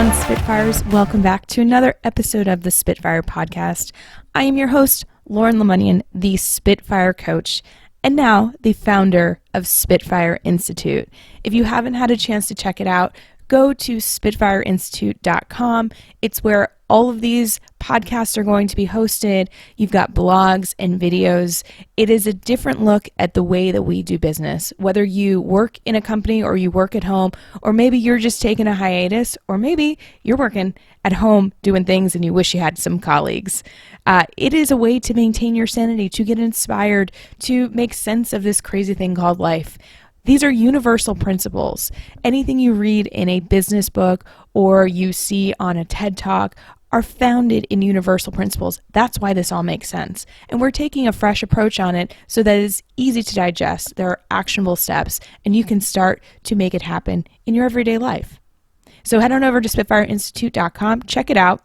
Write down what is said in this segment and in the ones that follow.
on, Spitfires. Welcome back to another episode of the Spitfire Podcast. I am your host, Lauren Lemunian, the Spitfire Coach, and now the founder of Spitfire Institute. If you haven't had a chance to check it out, go to spitfireinstitute.com. It's where all of these podcasts are going to be hosted. You've got blogs and videos. It is a different look at the way that we do business. Whether you work in a company or you work at home, or maybe you're just taking a hiatus, or maybe you're working at home doing things and you wish you had some colleagues. It is a way to maintain your sanity, to get inspired, to make sense of this crazy thing called life. These are universal principles. Anything you read in a business book or you see on a TED Talk are founded in universal principles. That's why this all makes sense. And we're taking a fresh approach on it so that it's easy to digest. There are actionable steps, and you can start to make it happen in your everyday life. So head on over to spitfireinstitute.com, check it out.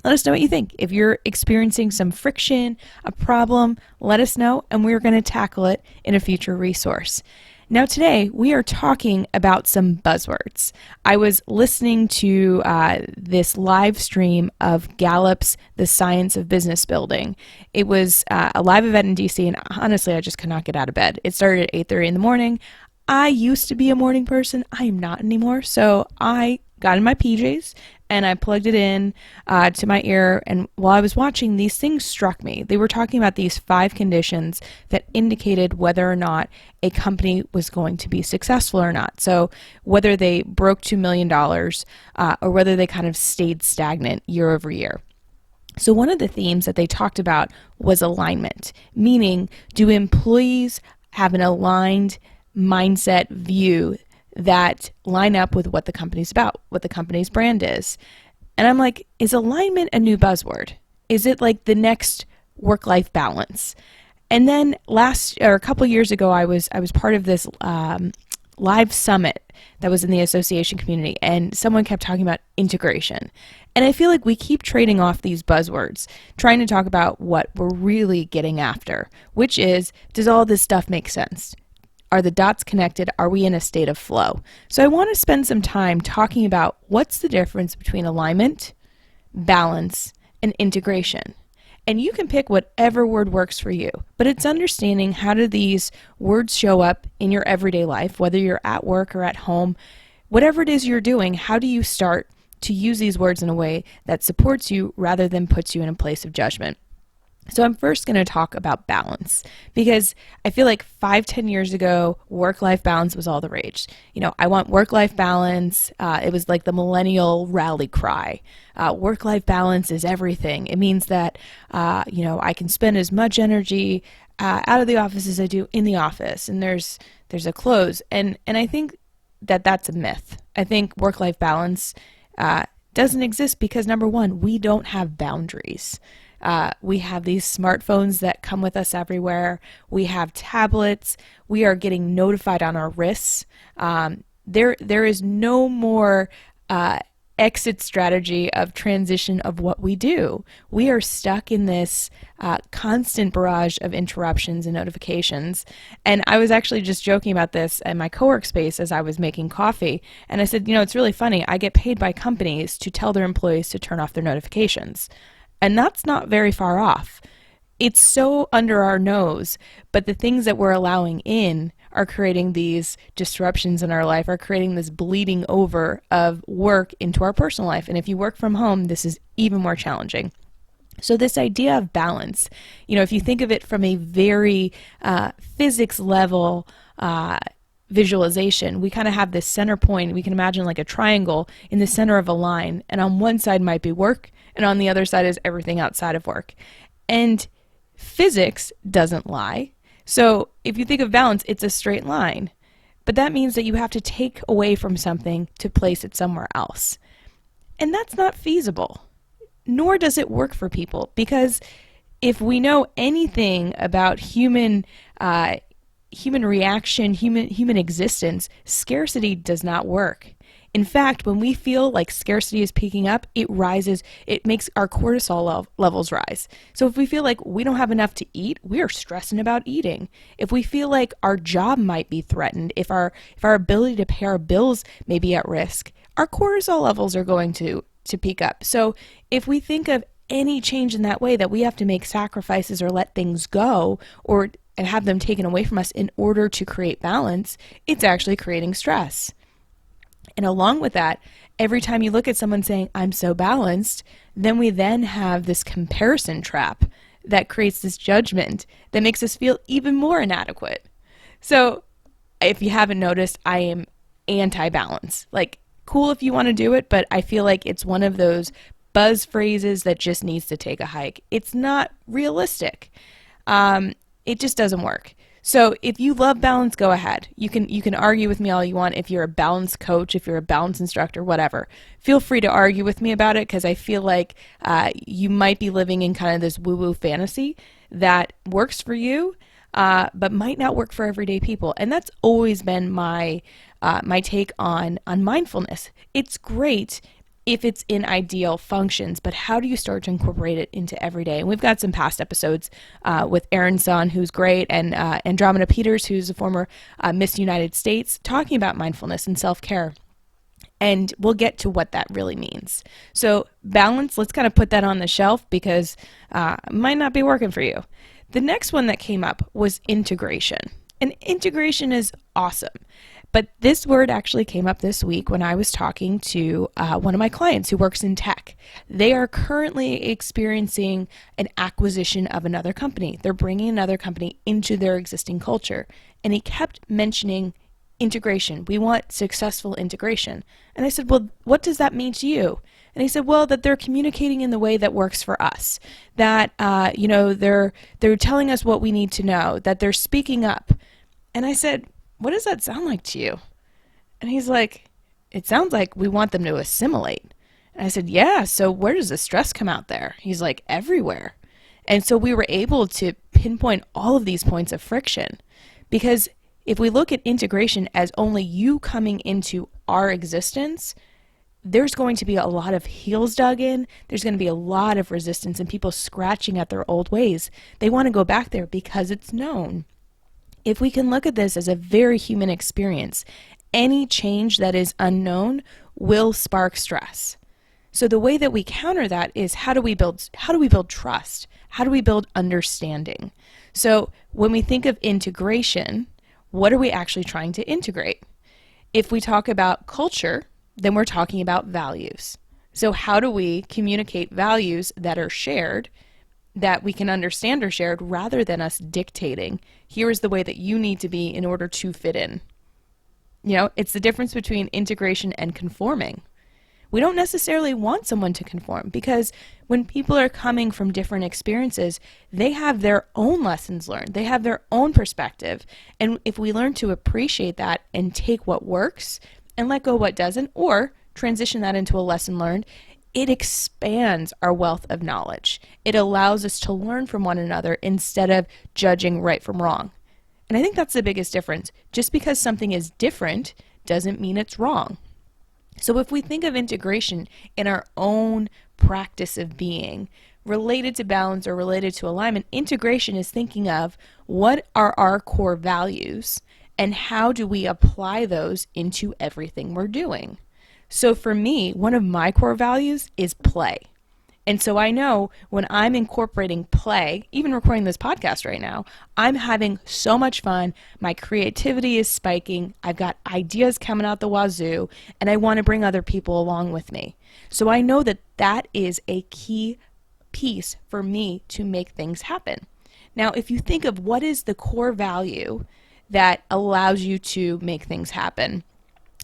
Let us know what you think. If you're experiencing some friction, a problem, let us know, and we're going to tackle it in a future resource. Now today, we are talking about some buzzwords. I was listening to this live stream of Gallup's The Science of Business Building. It was a live event in DC, and honestly, I just could not get out of bed. It started at 8:30 in the morning. I used to be a morning person. I am not anymore, so I got in my PJs and I plugged it in to my ear, and while I was watching, these things struck me. They were talking about these 5 conditions that indicated whether or not a company was going to be successful or not. So whether they broke $2 million or whether they kind of stayed stagnant year over year. So one of the themes that they talked about was alignment, meaning do employees have an aligned mindset view that line up with what the company's about, what the company's brand is. And I'm like, is alignment a new buzzword? Is it like the next work-life balance? And then a couple years ago, I was part of this live summit that was in the association community, and someone kept talking about integration. And I feel like we keep trading off these buzzwords, trying to talk about what we're really getting after, which is, does all this stuff make sense? Are the dots connected? Are we in a state of flow? So I want to spend some time talking about what's the difference between alignment, balance, and integration. And you can pick whatever word works for you, but it's understanding how do these words show up in your everyday life, whether you're at work or at home, whatever it is you're doing, how do you start to use these words in a way that supports you rather than puts you in a place of judgment? So I'm first going to talk about balance, because I feel like 5-10 years ago, work-life balance was all the rage. You know, I want work-life balance. It was like the millennial rally cry. Work-life balance is everything. It means that, I can spend as much energy out of the office as I do in the office, and there's a close. And I think that that's a myth. I think work-life balance doesn't exist because, number one, we don't have boundaries. We have these smartphones that come with us everywhere. We have tablets. We are getting notified on our wrists. There is no more exit strategy of transition of what we do. We are stuck in this constant barrage of interruptions and notifications. And I was actually just joking about this in my co-work space as I was making coffee. And I said, it's really funny. I get paid by companies to tell their employees to turn off their notifications. And that's not very far off. It's so under our nose, but the things that we're allowing in are creating these disruptions in our life, are creating this bleeding over of work into our personal life. And if you work from home, this is even more challenging. So this idea of balance, if you think of it from a very physics level visualization, we kind of have this center point. We can imagine like a triangle in the center of a line, and on one side might be work, and on the other side is everything outside of work. And physics doesn't lie. So if you think of balance, it's a straight line. But that means that you have to take away from something to place it somewhere else. And that's not feasible, nor does it work for people, because if we know anything about human reaction, human existence, scarcity does not work. In fact, when we feel like scarcity is peaking up, it makes our cortisol levels rise. So if we feel like we don't have enough to eat, we are stressing about eating. If we feel like our job might be threatened, if our ability to pay our bills may be at risk, our cortisol levels are going to peak up. So if we think of any change in that way, that we have to make sacrifices or let things go or and have them taken away from us in order to create balance, it's actually creating stress. And along with that, every time you look at someone saying, I'm so balanced, then we then have this comparison trap that creates this judgment that makes us feel even more inadequate. So if you haven't noticed, I am anti-balance. Like, cool if you want to do it, but I feel like it's one of those buzz phrases that just needs to take a hike. It's not realistic. It just doesn't work. So if you love balance, go ahead. You can argue with me all you want. If you're a balance coach, if you're a balance instructor, whatever, feel free to argue with me about it, because I feel like you might be living in kind of this woo-woo fantasy that works for you, but might not work for everyday people. And that's always been my take on mindfulness. It's great if it's in ideal functions, but how do you start to incorporate it into everyday? And we've got some past episodes with Erin Son, who's great, and Andromeda Peters, who's a former Miss United States, talking about mindfulness and self-care. And we'll get to what that really means. So balance, let's kind of put that on the shelf because it might not be working for you. The next one that came up was integration. And integration is awesome. But this word actually came up this week when I was talking to one of my clients who works in tech. They are currently experiencing an acquisition of another company. They're bringing another company into their existing culture. And he kept mentioning integration. We want successful integration. And I said, well, what does that mean to you? And he said, well, that they're communicating in the way that works for us, that, they're telling us what we need to know, that they're speaking up. And I said, what does that sound like to you? And he's like, it sounds like we want them to assimilate. And I said, yeah, so where does the stress come out there? He's like, everywhere. And so we were able to pinpoint all of these points of friction, because if we look at integration as only you coming into our existence, there's going to be a lot of heels dug in. There's going to be a lot of resistance and people scratching at their old ways. They want to go back there because it's known. If we can look at this as a very human experience, any change that is unknown will spark stress. So the way that we counter that is how do we build trust? How do we build understanding? So when we think of integration, what are we actually trying to integrate? If we talk about culture, then we're talking about values. So how do we communicate values that are shared, that we can understand are shared, rather than us dictating, here is the way that you need to be in order to fit in? You know, it's the difference between integration and conforming. We don't necessarily want someone to conform, because when people are coming from different experiences, they have their own lessons learned. They have their own perspective. And if we learn to appreciate that and take what works and let go what doesn't, or transition that into a lesson learned, it expands our wealth of knowledge. It allows us to learn from one another instead of judging right from wrong. And I think that's the biggest difference. Just because something is different doesn't mean it's wrong. So if we think of integration in our own practice of being, related to balance or related to alignment, integration is thinking of what are our core values and how do we apply those into everything we're doing. So for me, one of my core values is play. And so I know when I'm incorporating play, even recording this podcast right now, I'm having so much fun. My creativity is spiking. I've got ideas coming out the wazoo, and I want to bring other people along with me. So I know that that is a key piece for me to make things happen. Now, if you think of what is the core value that allows you to make things happen,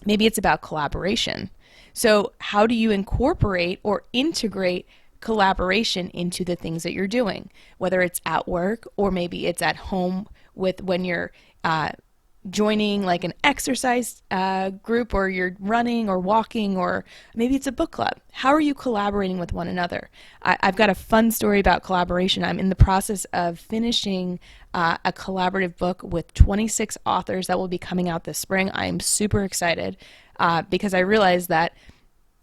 maybe it's about collaboration. So how do you incorporate or integrate collaboration into the things that you're doing, whether it's at work or maybe it's at home with when you're joining like an exercise group, or you're running or walking, or maybe it's a book club. How are you collaborating with one another? I've got a fun story about collaboration. I'm in the process of finishing a collaborative book with 26 authors that will be coming out this spring. I am super excited because I realized that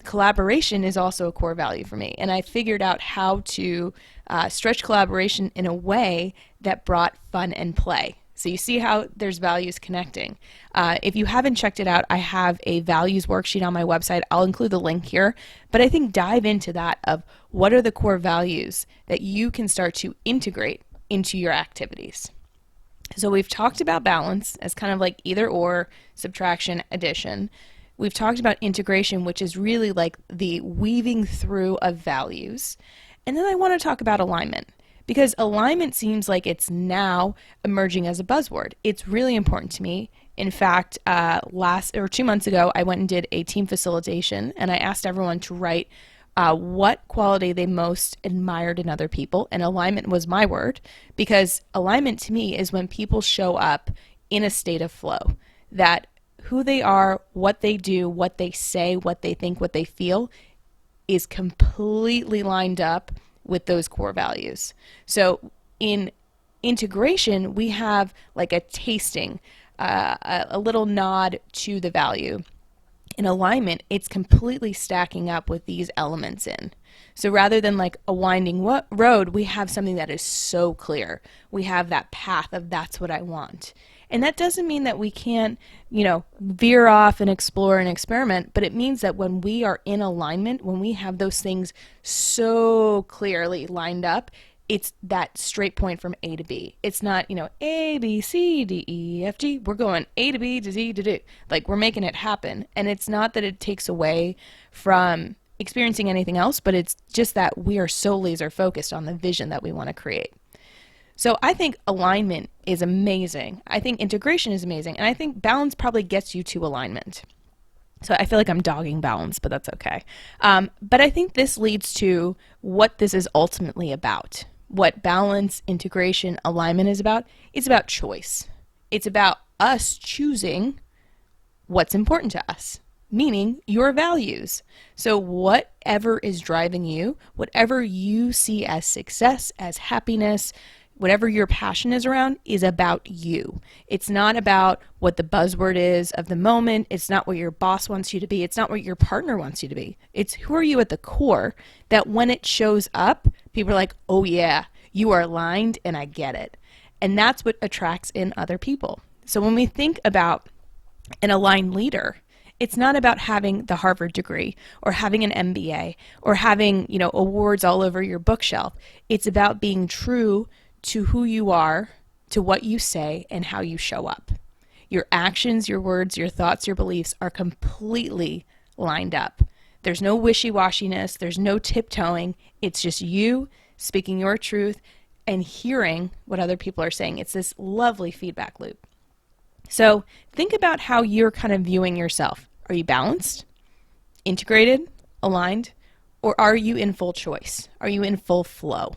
collaboration is also a core value for me. And I figured out how to stretch collaboration in a way that brought fun and play. So you see how there's values connecting. If you haven't checked it out, I have a values worksheet on my website. I'll include the link here. But I think dive into that of what are the core values that you can start to integrate into your activities. So we've talked about balance as kind of like either or, subtraction, addition. We've talked about integration, which is really like the weaving through of values. And then I want to talk about alignment, because alignment seems like it's now emerging as a buzzword. It's really important to me. In fact, 2 months ago, I went and did a team facilitation, and I asked everyone to write what quality they most admired in other people, and alignment was my word, because alignment to me is when people show up in a state of flow, that who they are, what they do, what they say, what they think, what they feel is completely lined up with those core values. So in integration, we have like a tasting, a little nod to the value. In alignment, it's completely stacking up with these elements in. So rather than like a winding road, we have something that is so clear. We have that path of that's what I want. And that doesn't mean that we can't, veer off and explore and experiment, but it means that when we are in alignment, when we have those things so clearly lined up, it's that straight point from A to B. It's not, A, B, C, D, E, F, G. We're going A to B to Z to D. Like, we're making it happen. And it's not that it takes away from experiencing anything else, but it's just that we are so laser focused on the vision that we want to create. So I think alignment is amazing. I think integration is amazing. And I think balance probably gets you to alignment. So I feel like I'm dogging balance, but that's okay. But I think this leads to what this is ultimately about. What balance, integration, alignment is about. It's about choice. It's about us choosing what's important to us, meaning your values. So whatever is driving you, whatever you see as success, as happiness, whatever your passion is around is about you. It's not about what the buzzword is of the moment. It's not what your boss wants you to be. It's not what your partner wants you to be. It's who are you at the core, that when it shows up, people are like, oh yeah, you are aligned and I get it. And that's what attracts in other people. So when we think about an aligned leader, it's not about having the Harvard degree or having an MBA or having, awards all over your bookshelf. It's about being true to who you are, to what you say, and how you show up. Your actions, your words, your thoughts, your beliefs are completely lined up. There's no wishy-washiness. There's no tiptoeing. It's just you speaking your truth and hearing what other people are saying. It's this lovely feedback loop. So think about how you're kind of viewing yourself. Are you balanced, integrated, aligned, or are you in full choice? Are you in full flow?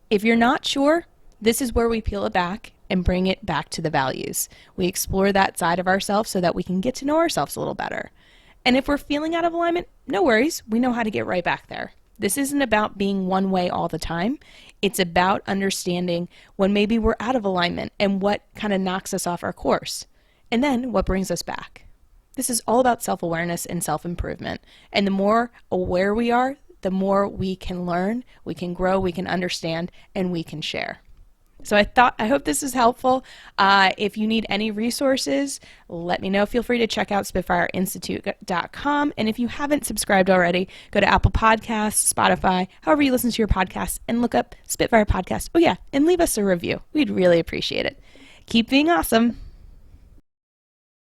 If you're not sure, this is where we peel it back and bring it back to the values. We explore that side of ourselves so that we can get to know ourselves a little better. And if we're feeling out of alignment, no worries. We know how to get right back there. This isn't about being one way all the time. It's about understanding when maybe we're out of alignment and what kind of knocks us off our course. And then what brings us back. This is all about self-awareness and self-improvement. And the more aware we are, the more we can learn, we can grow, we can understand, and we can share. So I hope this is helpful. If you need any resources, let me know. Feel free to check out SpitfireInstitute.com. And if you haven't subscribed already, go to Apple Podcasts, Spotify, however you listen to your podcasts, and look up Spitfire Podcast. Oh yeah, and leave us a review. We'd really appreciate it. Keep being awesome.